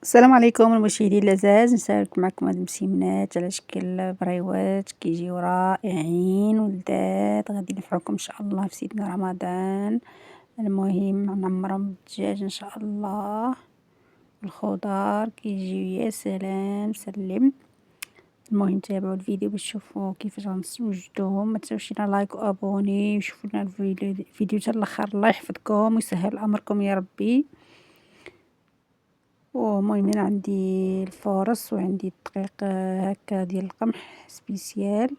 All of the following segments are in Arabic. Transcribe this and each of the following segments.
السلام عليكم المشاهدين اللذاذ، نشارك معكم هاد المسيمنات على شكل بريوات كيجيو رائعين ولذاذ غادي ينفعوكم ان شاء الله في سيدنا رمضان. المهم نعمرهم بالدجاج ان شاء الله، الخضار كيجيو يا سلام سلم. المهم تابعوا الفيديو باش تشوفوا كيفاش غنوجدوهم، ما تنساوش لايك وابوني وشوفوا لنا الفيديو حتى الاخر. الله يحفظكم ويسهل امركم يا ربي. المهم هنا عندي الفورص وعندي الدقيق هكا ديال القمح سبيسيال،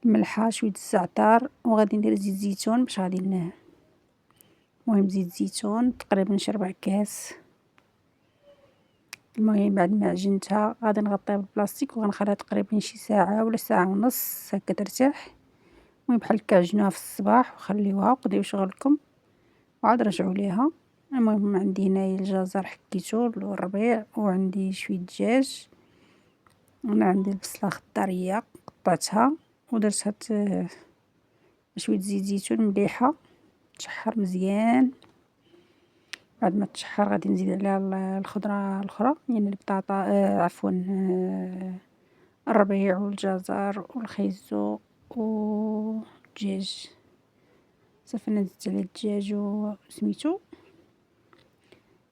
الملحه شويه الزعتر، وغادي ندير زيت زيتون باش غادي المهم زيت زيتون تقريبا شي 4 كاس. المهم بعد ما عجنتها غادي نغطيها بالبلاستيك وغنخليها تقريبا شي ساعه ولا ساعه ونص هكا ترتاح. المهم بحال هكا عجنوها في الصباح وخليوها وقضيو شغلكم وعاد رجعوا ليها. المهم عندي هنايا الجزر حكيتو والربيع، وعندي شويه دجاج، وانا عندي البصله خضاريه قطعتها ودرتها شويه زيت زيتون مليحه تشحر مزيان. بعد ما تشحر غادي نزيد عليها الخضره الاخرى، يعني البطاطا عفوا الربيع والجزر والخيزو والدجاج. صافي انا زدت عليه الدجاج وسميتو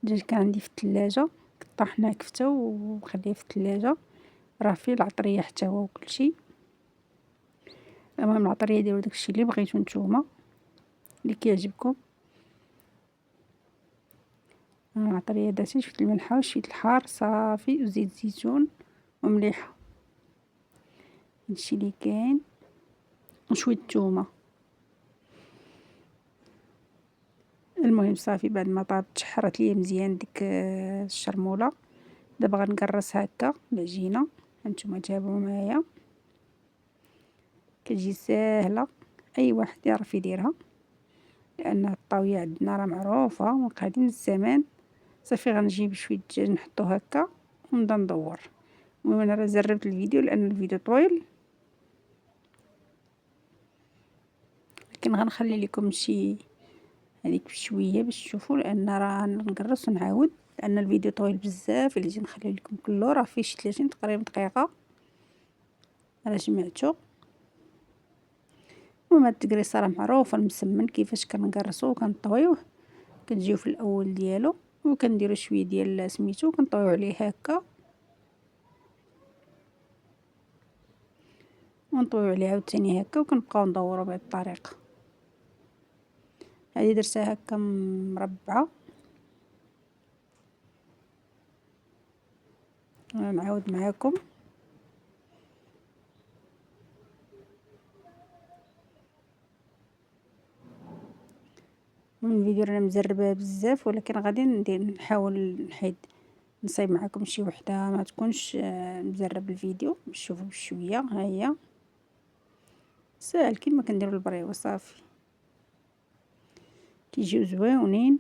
الدجاج كان عندي في الثلاجه، طحناه كفته وخليه في الثلاجه راه فيه العطريه حتى هو وكلشي. المهم العطريه ديالو داكشي اللي بغيتو نتوما اللي كيعجبكم. العطريه درتي شويه الملحه وشويه الحار صافي وزيت زيتون ومليحه، هادشي اللي كاين، وشويه الثومه. المهم صافي بعد ما طابت تشحرت ليا مزيان ديك الشرموله، دابا غنقرص هكا العجينه. هانتوما تابعوا معايا، كتجي ساهله اي واحد يعرف يديرها لان الطاويه عندنا راه معروفه من قديم الزمان. صافي غنجيب شويه الدجاج نحطو هكا ونبدا ندور. المهم انا راه زربت الفيديو لان الفيديو طويل، لكن غنخلي لكم شي هذيك بشويه باش تشوفوا، لان راه نقرص ونعاود لان الفيديو طويل بزاف. اللي جي نخلي لكم كله راه فيه شي 30 تقريبا دقيقه راه جمعته. المهم هاد التقريصه راه معروفه المسمن كيفاش كنقرصوه وكنطويوه. كنجيو في الاول ديالو وكنديروا شويه ديال سميتو كنطويو عليه هكا ونطويو عليه عاوتاني هكا وكنبقاو ندورو بهاد الطريقه. هذه درتها هكا مربعه. نعاود معاكم. من الفيديو رانا مزربه بزاف، ولكن غادي نحاول نحيد نصايب معكم شي وحده ما تكونش مزرب الفيديو باش تشوفوا بشويه. ها هي ساهل كيما كنديروا البريوه صافي كيجيو زويونين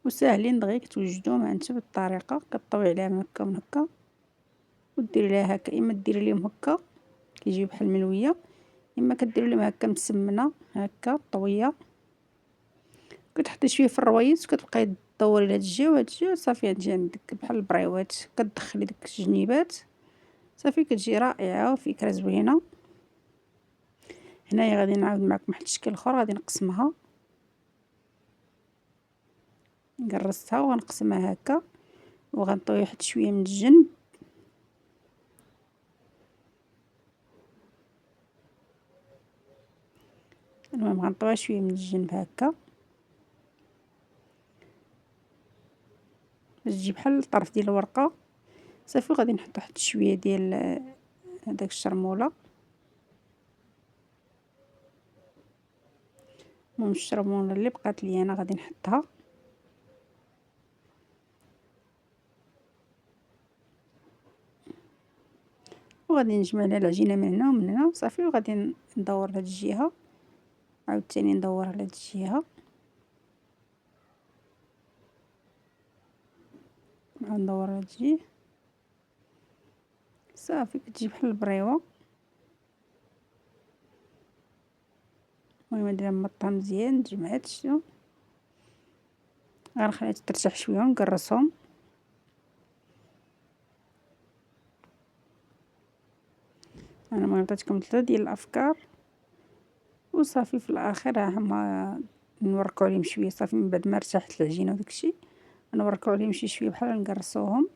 وساهلين دغيا كتوجدوهم انت بالطريقه. كطوي عليهم هكا من هكا وديري ليها هكا، اما ديري ليهم هكا كيجيو بحال ملويه، اما كديروا لهم هكا مسمنه هكا طويه. كتحطي شويه في الرويس وكتبقاي تدوري لهاد الجهه وهاد الجهه صافي تجي عندك بحال البريوات. كتدخلي داك الجنيبات صافي كتجي رائعه وفكره زوينه. هنايا غادي نعاود معكم واحد الشكل اخر غادي نقسمها. قرصتها وغنقسمها هكا وغنطوي واحد شويه من الجنب. المهم غنطويها شويه من الجنب هكا باش تجي بحال الطرف ديال الورقه. صافي غادي نحط واحد شويه ديال هداك الشرموله. المهم الشرموله اللي بقات لي انا غادي نحطها وغادي نجمع على العجينه من هنا ومن هنا صافي. وغادي ندور لهاد الجهه عاوتاني ندور على هاد الجهه، نعاود ندور على هاد الجهه صافي كتجي بحال البريوه. المهم نديرها نمطها مزيان تجمعات. شنو غنخليها ترتاح شويه ونقرصهم. انا المهم عطيتكم 3 ديال الافكار وصافي. في الاخر ها هما نوركو عليهم شويه صافي من بعد ما ارتاحت العجينه وداكشي، نوركو عليهم شويه بحال نقرصوهم.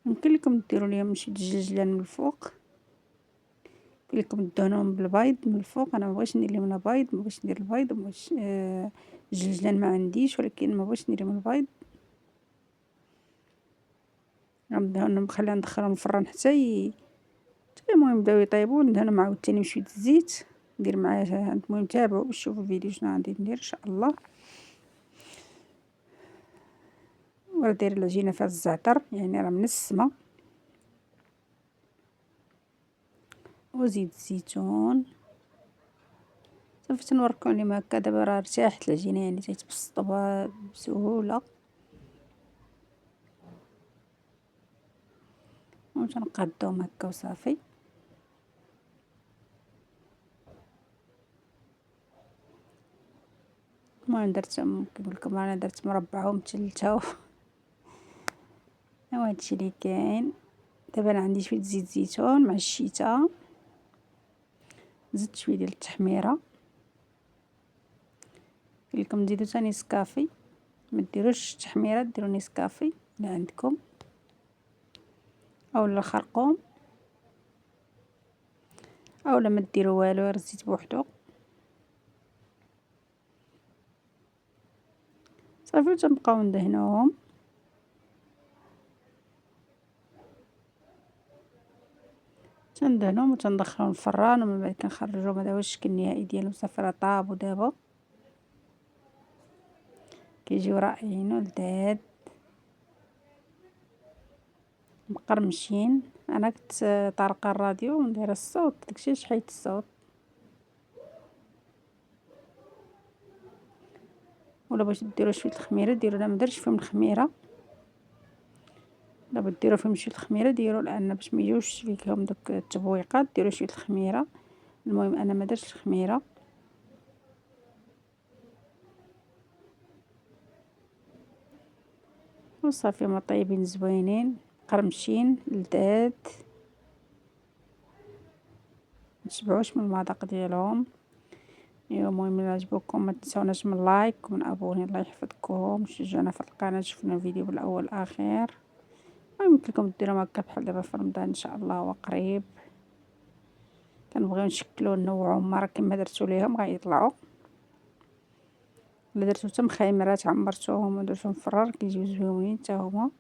يمكن لكم ديروا ليهم شي جلجلان من الفوق، يمكن لكم دهنوهم بالبيض من الفوق. انا ما بغيتش ندير لهم لا بيض، ما بغيتش ندير البيض، ما بغيتش الجلجلان ما عنديش، ولكن ما بغيتش ندير لهم البيض. غندهنهم نخليها ندخلهم الفران حتى المهم بداو يطيبوا. ندهنهم عاوتاني بشويه الزيت، ندير معاه. المهم تابعوا باش تشوفوا الفيديو شنو غادي ندير ان شاء الله. وراه داير العجينه فيها الزعتر يعني راه من السما، وزيت الزيتون. صافي تنوركم عليهم هكا. دابا راه ارتاحت العجينه يعني تيتبسطوا بسهوله، وتنقادوهم هكا وصافي. المهم درتهم كيقول لكم انا درت مربعه ومثلثه وهادشي اللي كاين. دابا انا عندي شويه زيت زيتون مع الشيته، زدت شويه ديال التحميره. قلت لكم تزيدوا ثاني نسكافي، ما ديروش تحميره ديروا نسكافي اللي عندكم اولا الخرقوم، اولا ما ديروا والو غير الزيت بوحدو صافي. تنبقاو ندهنوهم تندهنوهم وتندخلهم الفران، ومن بعد كنخرجوهم. هذا هو الشكل النهائي ديالهم. صافي راه طابوا دابا كيجيو رائعين ولذاذ مقرمشين. انا كنت طارقه الراديو وندير الصوت داكشي علاش حيدت الصوت. ولا بغيتو ديروا شويه الخميره ديروا، لا ما درتش فيهم الخميره. لا بغيتو ديروا فيهم شويه الخميره ديروا، لان باش ما يجيوش فيكم دوك التبويقات ديروا شويه الخميره. المهم انا ما درتش الخميره. وصافي هما طيبين زوينين قرمشين لذاذ، متشبعوش من المذاق ديالهم. ايوا المهم الا عجبوكم ما تنساوناش من لايك ومن ابوني. الله يحفظكم، شجعونا في القناه، شوفنا الفيديو بالاول الاخير. يمكن لكم ديروا هكا بحال دابا في رمضان ان شاء الله وقريب. كنبغيو نشكلو نوعو ما راه كما درتو ليهم غيطلعوا. الا درتو حتى مخيمرات عمرتوهم ودرتوهم في الفران كيجيو زوينين حتى هما.